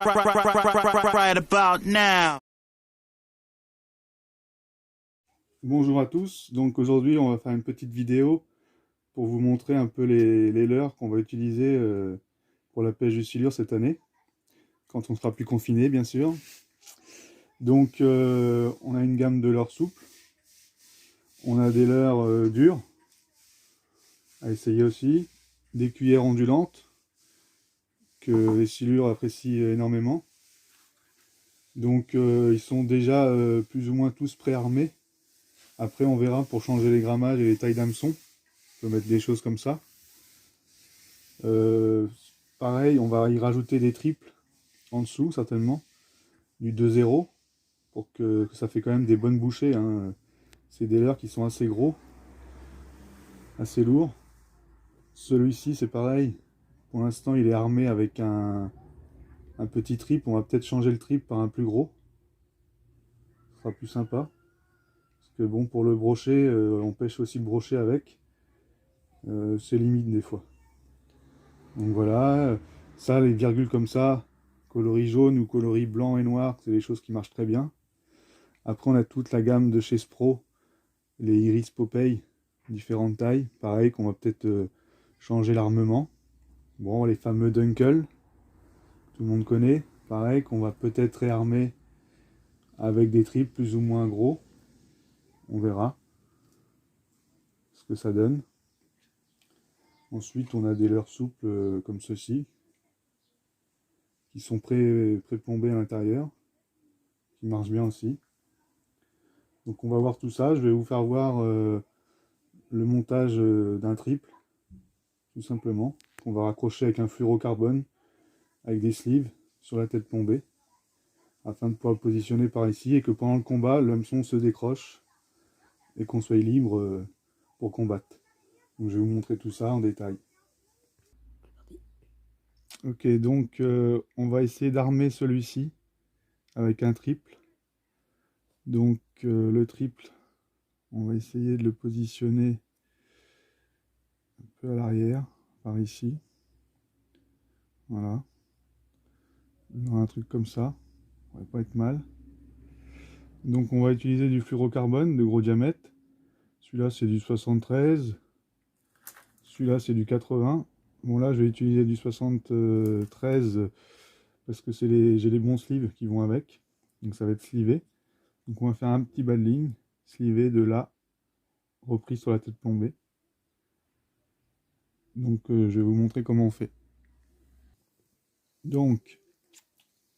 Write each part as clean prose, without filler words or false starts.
Right about now. Bonjour à tous, donc aujourd'hui on va faire une petite vidéo pour vous montrer un peu les leurres qu'on va utiliser pour la pêche du silure cette année, quand on sera plus confiné bien sûr. Donc on a une gamme de leurres souples, on a des leurres durs à essayer aussi, des cuillères ondulantes que les silures apprécient énormément. Donc ils sont déjà plus ou moins tous préarmés. Après on verra pour changer les grammages et les tailles d'hameçon. On peut mettre des choses comme ça. Euh, Pareil, on va y rajouter des triples en dessous, certainement, du 2-0, pour que ça fait quand même des bonnes bouchées, hein. C'est des leurres qui sont assez gros, assez lourds. Celui-ci, c'est pareil. Pour l'instant, il est armé avec un petit trip. On va peut-être changer le trip par un plus gros. Ce sera plus sympa. Parce que bon, pour le brochet, on pêche aussi le brochet avec. C'est limite des fois. Donc voilà, ça, les virgules comme ça, coloris jaune ou coloris blanc et noir, c'est des choses qui marchent très bien. Après, on a toute la gamme de chez Spro, les Iris Popeye, différentes tailles. Pareil, qu'on va peut-être changer l'armement. Bon, les fameux Dunkel, tout le monde connaît. Pareil, qu'on va peut-être réarmer avec des tripes plus ou moins gros. On verra ce que ça donne. Ensuite, on a des leurres souples comme ceci, qui sont pré-plombés à l'intérieur, qui marchent bien aussi. Donc on va voir tout ça. Je vais vous faire voir le montage d'un triple, tout simplement, qu'on va raccrocher avec un fluorocarbone, avec des sleeves sur la tête plombée, afin de pouvoir le positionner par ici, et que pendant le combat, l'hameçon se décroche, et qu'on soit libre pour combattre. Donc je vais vous montrer tout ça en détail. Ok, donc on va essayer d'armer celui-ci avec un triple. Donc le triple, on va essayer de le positionner un peu à l'arrière, par ici. Voilà. Dans un truc comme ça, ça va pas être mal. Donc on va utiliser du fluorocarbone de gros diamètre. Celui-là c'est du 73. Celui-là c'est du 80. Bon là je vais utiliser du 73 parce que j'ai les bons sleeves qui vont avec. Donc ça va être slivé. Donc on va faire un petit bas de ligne, slivé de là, repris sur la tête plombée. Donc je vais vous montrer comment on fait. Donc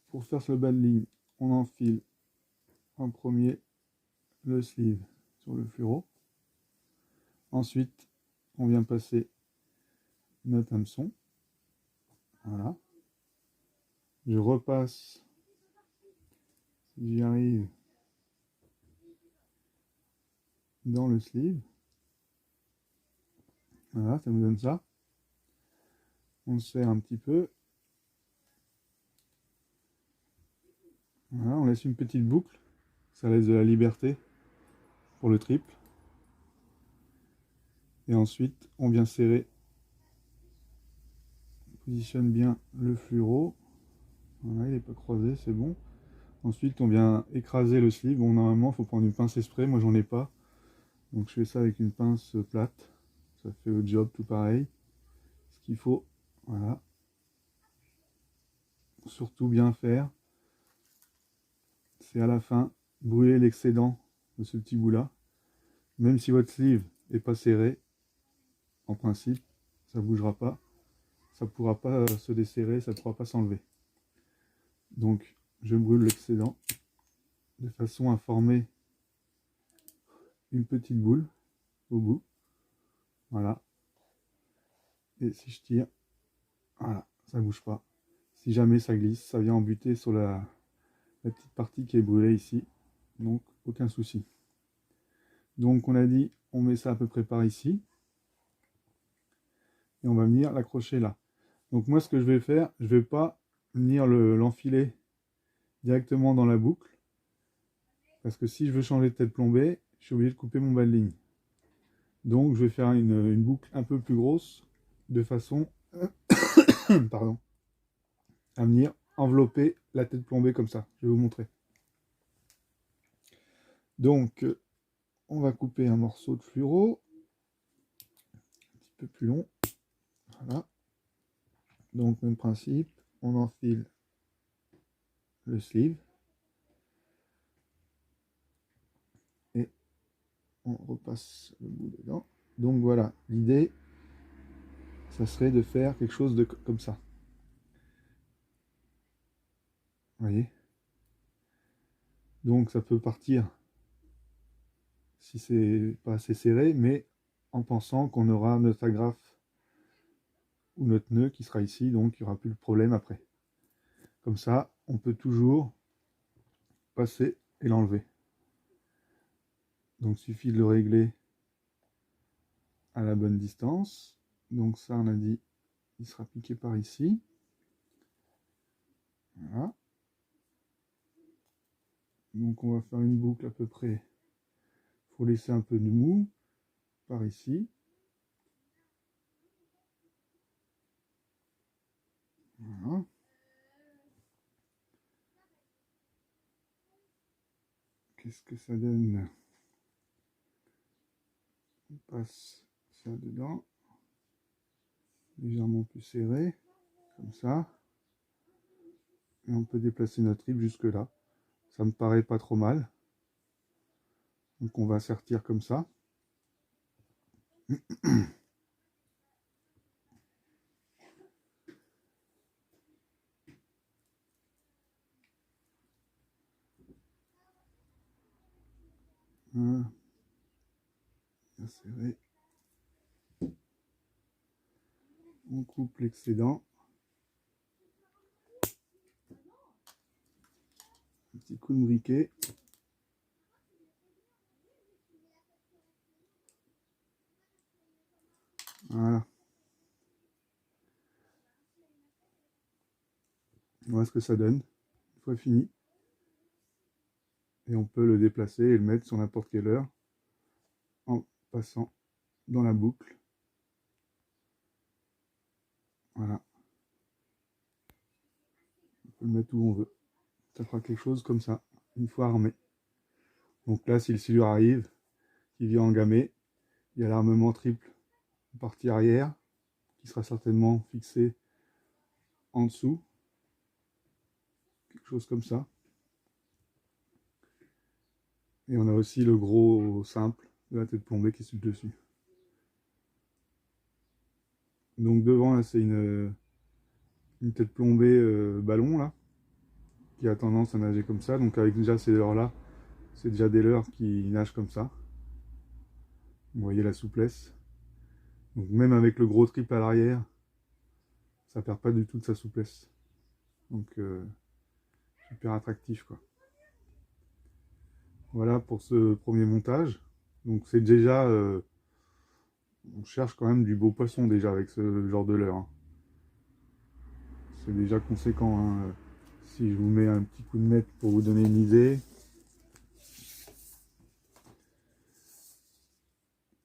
pour faire ce bas de ligne, on enfile en premier le sleeve sur le fluoro. Ensuite, on vient passer notre hameçon. Voilà. Je repasse, si j'y arrive, dans le sleeve. Voilà, ça me donne ça. On serre un petit peu. Voilà, on laisse une petite boucle. Ça laisse de la liberté pour le triple. Et ensuite, on vient serrer. On positionne bien le fluoro. Voilà, il n'est pas croisé, c'est bon. Ensuite, on vient écraser le sleeve. Bon, normalement, il faut prendre une pince esprit. Moi, j'en ai pas. Donc, je fais ça avec une pince plate. Ça fait le job tout pareil. Ce qu'il faut, voilà. Surtout bien faire, c'est à la fin brûler l'excédent de ce petit bout là. Même si votre sleeve n'est pas serré, en principe, ça ne bougera pas. Ça ne pourra pas se desserrer, ça ne pourra pas s'enlever. Donc, je brûle l'excédent de façon à former une petite boule au bout. Voilà. Et si je tire, voilà, ça ne bouge pas. Si jamais ça glisse, ça vient embuter sur la petite partie qui est brûlée ici. Donc, aucun souci. Donc, on a dit, on met ça à peu près par ici. Et on va venir l'accrocher là. Donc moi ce que je vais faire, je vais pas venir l'enfiler directement dans la boucle, parce que si je veux changer de tête plombée, je suis obligé de couper mon bas de ligne. Donc je vais faire une boucle un peu plus grosse, de façon pardon, à venir envelopper la tête plombée comme ça. Je vais vous montrer. Donc, on va couper un morceau de fluoro, un petit peu plus long. Voilà. Donc, même principe, on enfile le sleeve et on repasse le bout dedans. Donc voilà, l'idée, ça serait de faire quelque chose de comme ça. Vous voyez? Donc ça peut partir si c'est pas assez serré, mais en pensant qu'on aura notre agrafe ou notre nœud qui sera ici, donc il n'y aura plus de problème après. Comme ça, on peut toujours passer et l'enlever. Donc il suffit de le régler à la bonne distance. Donc ça, on a dit, il sera piqué par ici. Voilà. Donc on va faire une boucle à peu près. Il faut laisser un peu de mou par ici. Voilà. Qu'est-ce que ça donne? On passe ça dedans. Légèrement plus serré. Comme ça. Et on peut déplacer notre tripe jusque là. Ça me paraît pas trop mal. Donc on va sertir comme ça. Voilà. Bien serré. On coupe l'excédent. Un petit coup de briquet. Voilà. Voilà ce que ça donne. Une fois fini. Et on peut le déplacer et le mettre sur n'importe quelle heure en passant dans la boucle. Voilà. On peut le mettre où on veut. Ça fera quelque chose comme ça, une fois armé. Donc là, si le silure arrive, qui vient en gamay, il y a l'armement triple en partie arrière, qui sera certainement fixé en dessous. Quelque chose comme ça. Et on a aussi le gros simple de la tête plombée qui est sur le dessus. Donc devant, là, c'est une tête plombée ballon, là, qui a tendance à nager comme ça. Donc avec déjà ces leurres-là, c'est déjà des leurres qui nagent comme ça. Vous voyez la souplesse. Donc même avec le gros trip à l'arrière, ça perd pas du tout de sa souplesse. Donc super attractif, quoi. Voilà pour ce premier montage. Donc c'est déjà... on cherche quand même du beau poisson déjà avec ce genre de leurre. Hein. C'est déjà conséquent. Hein. Si je vous mets un petit coup de mètre pour vous donner une idée.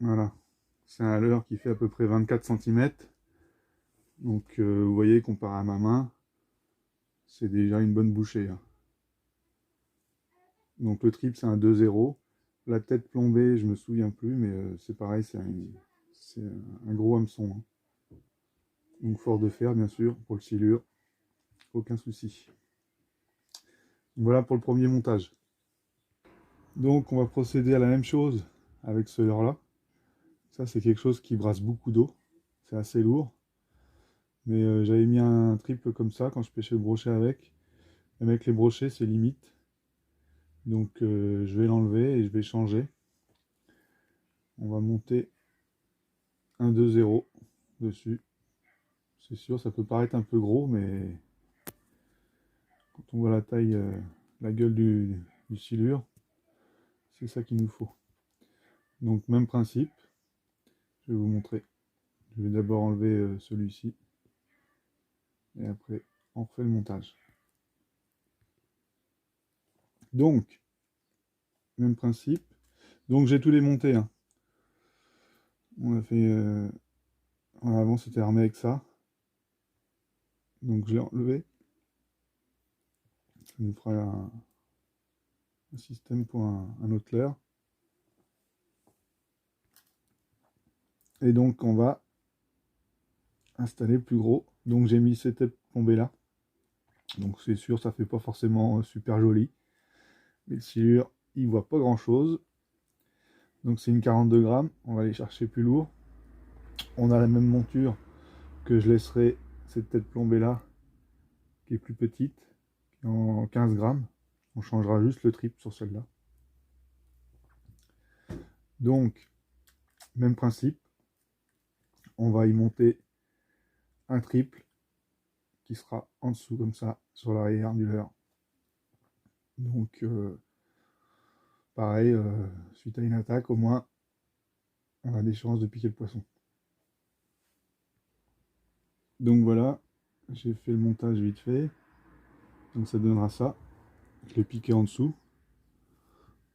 Voilà. C'est un leurre qui fait à peu près 24 cm. Donc vous voyez, comparé à ma main, c'est déjà une bonne bouchée. Hein. Donc le trip c'est un 2-0. La tête plombée, je me souviens plus, mais c'est pareil, c'est un gros hameçon. Hein. Donc fort de fer, bien sûr, pour le silure. Aucun souci. Voilà pour le premier montage. Donc on va procéder à la même chose avec ce leurre-là. Ça c'est quelque chose qui brasse beaucoup d'eau. C'est assez lourd. Mais j'avais mis un triple comme ça quand je pêchais le brochet avec. Et avec les brochets c'est limite. Donc je vais l'enlever et je vais changer. On va monter un 2-0 dessus. C'est sûr, ça peut paraître un peu gros, mais quand on voit la taille, la gueule du silure, c'est ça qu'il nous faut. Donc même principe, je vais vous montrer. Je vais d'abord enlever celui-ci, et après on refait le montage. Donc, même principe. Donc j'ai tous les montés. Hein. On a fait... avant c'était armé avec ça. Donc je l'ai enlevé. Ça nous fera un système pour un autre leurre. Et donc on va installer plus gros. Donc j'ai mis cette têtes plombées là. Donc c'est sûr, ça fait pas forcément super joli. Mais le silure, il voit pas grand chose. Donc c'est une 42 grammes. On va aller chercher plus lourd. On a la même monture que je laisserai cette tête plombée là, qui est plus petite, qui est en 15 grammes. On changera juste le trip sur celle-là. Donc, même principe. On va y monter un triple qui sera en dessous comme ça sur l'arrière du leurre. Donc pareil, suite à une attaque, au moins on a des chances de piquer le poisson. Donc voilà, j'ai fait le montage vite fait. Donc ça donnera ça. Je l'ai piqué en dessous.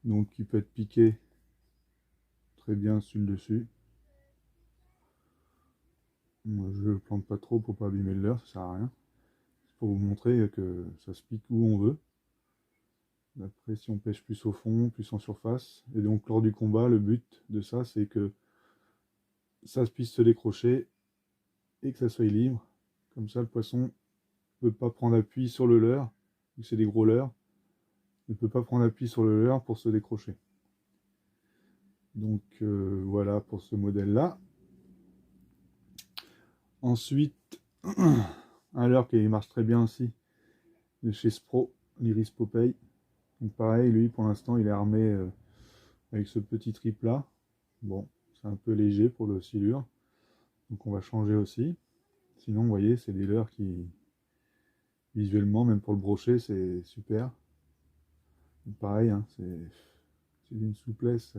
Donc il peut être piqué très bien sur le dessus. Moi, je le plante pas trop pour pas abîmer le leurre, ça sert à rien. C'est pour vous montrer que ça se pique où on veut. Après, si on pêche plus au fond, plus en surface. Et donc lors du combat, le but de ça, c'est que ça puisse se décrocher et que ça soit libre. Comme ça, le poisson ne peut pas prendre appui sur le leurre, vu que c'est des gros leurres, ne peut pas prendre appui sur le leurre pour se décrocher. Donc voilà pour ce modèle-là. Ensuite, un leurre qui marche très bien aussi, de chez Spro, l'Iris Popeye. Donc pareil, lui pour l'instant il est armé avec ce petit trip là. Bon, c'est un peu léger pour le silure, donc on va changer aussi. Sinon, vous voyez, c'est des leurres qui, visuellement, même pour le brochet, c'est super. Donc, pareil, hein, c'est d'une souplesse.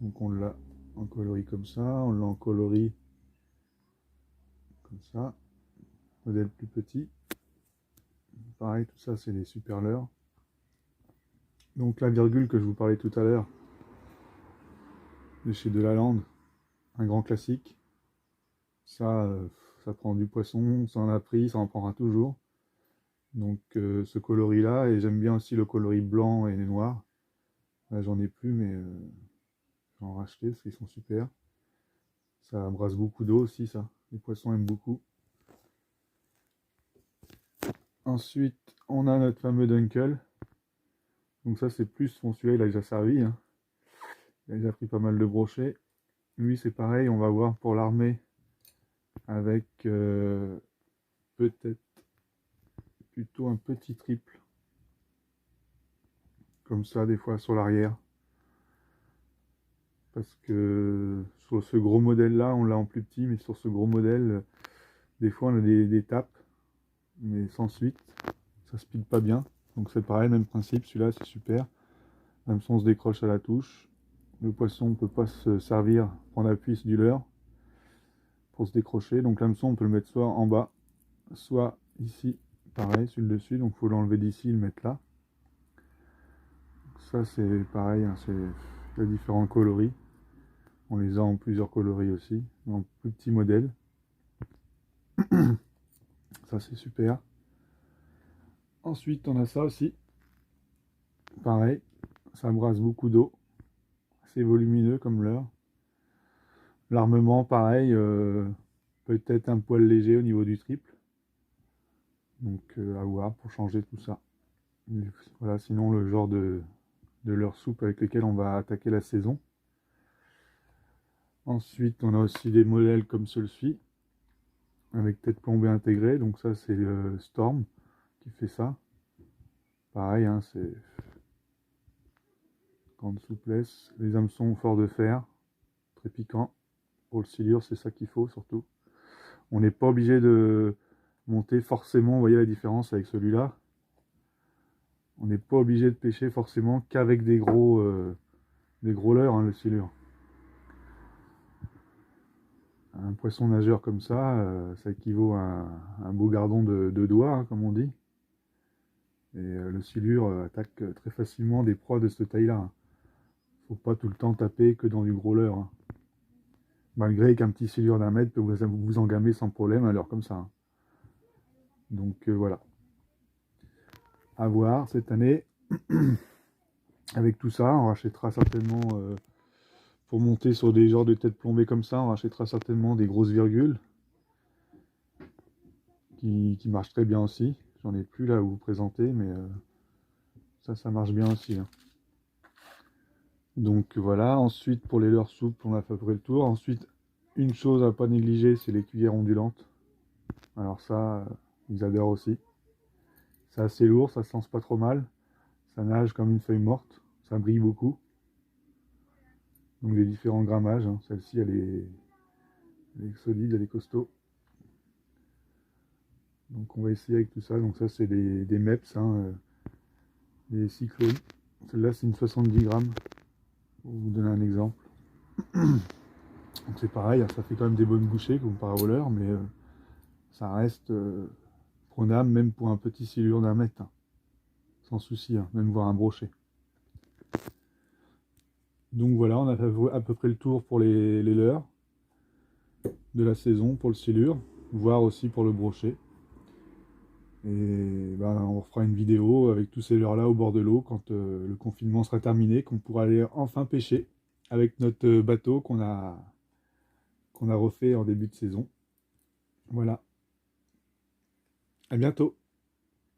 Donc on l'a en coloris comme ça, on l'a en coloris comme ça. Modèle plus petit. Pareil, tout ça, c'est des super leurres. Donc la virgule que je vous parlais tout à l'heure, de chez Delalande, un grand classique. Ça, ça prend du poisson, ça en a pris, ça en prendra toujours. Donc ce coloris là, et j'aime bien aussi le coloris blanc et noir. Là j'en ai plus, mais j'en ai racheté parce qu'ils sont super. Ça brasse beaucoup d'eau aussi, ça. Les poissons aiment beaucoup. Ensuite, on a notre fameux Dunkel. Donc ça c'est plus, bon celui-là il a déjà servi. Hein. Il a déjà pris pas mal de brochets. Lui c'est pareil, on va voir pour l'armée avec peut-être plutôt un petit triple. Comme ça des fois sur l'arrière. Parce que sur ce gros modèle là, on l'a en plus petit, mais sur ce gros modèle, des fois on a des tapes, mais sans suite. Ça se pique pas bien. Donc c'est pareil, même principe, celui-là c'est super. L'hameçon se décroche à la touche. Le poisson ne peut pas se servir, prendre appui du leurre pour se décrocher. Donc l'hameçon on peut le mettre soit en bas, soit ici, pareil, sur le dessus. Donc il faut l'enlever d'ici et le mettre là. Ça c'est pareil, hein, c'est les différents coloris. On les a en plusieurs coloris aussi, en plus petits modèles. Ça c'est super. Ensuite on a ça aussi. Pareil, ça brasse beaucoup d'eau. C'est volumineux comme leurre. L'armement pareil, peut-être un poil léger au niveau du triple. Donc à voir pour changer tout ça. Mais voilà, sinon le genre de leurre souple avec lesquels on va attaquer la saison. Ensuite on a aussi des modèles comme celui-ci, avec tête plombée intégrée. Donc ça c'est le Storm qui fait ça. Pareil, hein, c'est grande souplesse. Les hameçons forts de fer, très piquants. Pour le silure, c'est ça qu'il faut surtout. On n'est pas obligé de monter forcément, vous voyez la différence avec celui-là. On n'est pas obligé de pêcher forcément qu'avec des gros leurres, hein, le silure. Un poisson nageur comme ça, ça équivaut à un beau gardon de doigts, hein, comme on dit. Et le silure attaque très facilement des proies de cette taille-là. Hein. Faut pas tout le temps taper que dans du gros leurre. Hein. Malgré qu'un petit silure d'1 mètre peut vous engamer sans problème à l'heure comme ça. Hein. Donc voilà. À voir cette année. Avec tout ça, on rachètera certainement, pour monter sur des genres de têtes plombées comme ça, on rachètera certainement des grosses virgules qui marchent très bien aussi. J'en ai plus là à vous présenter, mais ça marche bien aussi, hein. Donc voilà, ensuite pour les leurres souples, on a fait à peu près le tour. Ensuite, une chose à pas négliger, c'est les cuillères ondulantes. Alors ça, ils adorent aussi. C'est assez lourd, ça se lance pas trop mal. Ça nage comme une feuille morte, ça brille beaucoup. Donc des différents grammages, hein. Celle-ci elle est solide, elle est costaud. Donc on va essayer avec tout ça. Donc ça c'est des MEPS, hein, des cyclones. Celle-là c'est une 70 grammes, pour vous donner un exemple. Donc c'est pareil, hein, ça fait quand même des bonnes bouchées comme parabолeur, mais ça reste prenable même pour un petit silure d'un mètre, hein. Sans souci, hein, même voir un brochet. Donc voilà, on a fait à peu près le tour pour les leurres de la saison, pour le silure, voire aussi pour le brochet. Et ben, on fera une vidéo avec tous ces leurres là au bord de l'eau quand le confinement sera terminé, qu'on pourra aller enfin pêcher avec notre bateau qu'on a refait en début de saison. Voilà, à bientôt.